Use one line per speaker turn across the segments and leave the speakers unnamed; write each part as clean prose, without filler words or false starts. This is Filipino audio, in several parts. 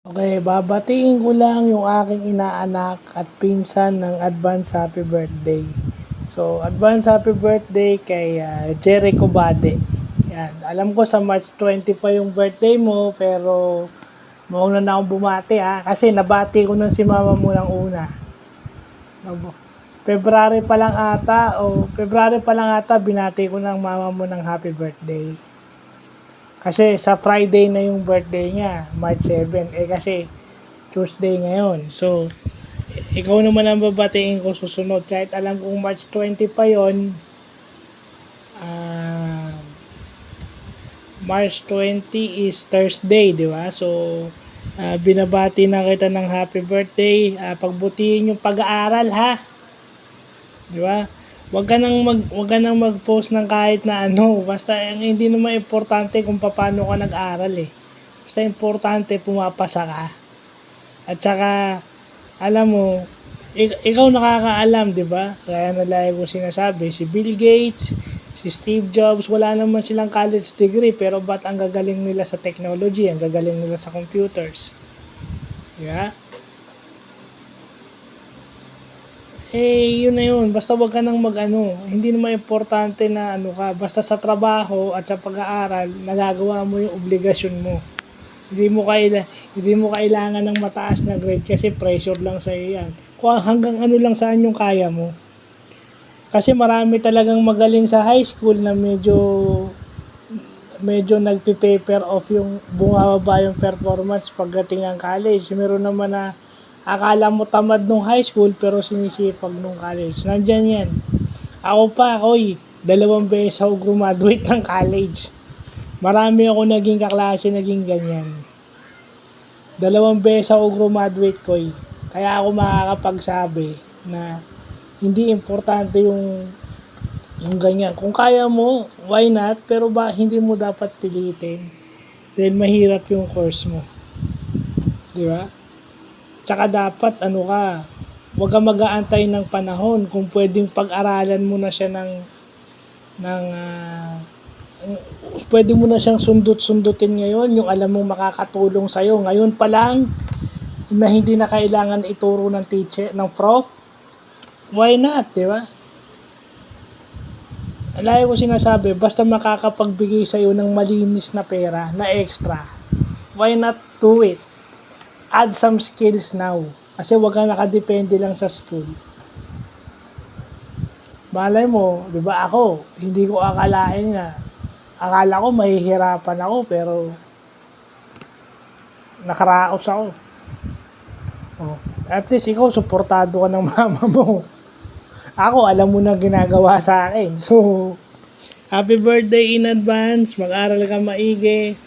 Okay, babatiin ko lang yung aking inaanak at pinsan ng advance happy birthday. So, advance happy birthday kay Jericho Bade. Yan. Alam ko sa March 20 pa yung birthday mo, pero mauna na akong bumati ha. Kasi nabati ko ng si mama mo ng una. February pa lang ata, binati ko ng mama mo ng happy birthday. Kasi sa Friday na yung birthday niya, March 7. Kasi Tuesday ngayon. So, ikaw naman ang babatiin ko susunod. Kahit alam kong March 20 pa yon, March 20 is Thursday, di ba? So, binabati na kita ng happy birthday. Pagbutihin yung pag-aaral, ha? Di ba? Wag ka nang mag-post ng kahit na ano. Basta hindi naman importante kung paano ka nag-aral eh. Basta importante pumapasa ka. At saka alam mo, ikaw nakakaalam, 'di ba? Kaya nalaya ko sinasabi, si Bill Gates, si Steve Jobs, wala naman silang college degree, pero ba't ang gagaling nila sa technology, ang gagaling nila sa computers? Yeah? Yun na yun. Basta wag ka nang mag-ano. Hindi naman importante na ano ka. Basta sa trabaho at sa pag-aaral, nagagawa mo yung obligasyon mo. Hindi mo kailangan ng mataas na grade kasi pressure lang sa iyo yan. Kung hanggang ano lang saan yung kaya mo. Kasi marami talagang magaling sa high school na medyo nagpi-paper off yung bumababa yung performance pagdating ng college. Meron naman na akala mo tamad nung high school pero sinisipag nung college. Nandyan yan. Ako 2 beses ako graduate ng college. Marami ako naging kaklase, naging ganyan. 2 beses ako graduate ko. Kaya ako makakapagsabi na hindi importante yung ganyan. Kung kaya mo, why not? Pero hindi mo dapat pilitin. Dahil mahirap yung course mo. Di ba? Tsaka dapat huwag kang mag-aantay ng panahon. Kung pwedeng pag-aralan mo na siya pwede mo na siyang sundot-sundutin ngayon, yung alam mong makakatulong sa'yo. Ngayon pa lang, na hindi na kailangan ituro ng teacher, ng prof, why not, di ba? Lagi ko sinasabi, basta makakapagbigay sa'yo ng malinis na pera, na extra, why not do it? Add some skills now. Kasi wag kang nakadepende lang sa school. Malay mo, di ba ako, hindi ko akalain nga. Akala ko mahihirapan ako, pero nakaraos ako. At least ikaw, suportado ka ng mama mo. Ako, alam mo na ginagawa sa akin. So, happy birthday in advance. Mag-aral ka maigi.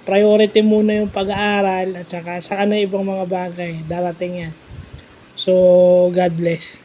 Priority muna yung pag-aaral at saka na ibang mga bagay. Darating yan. So, God bless.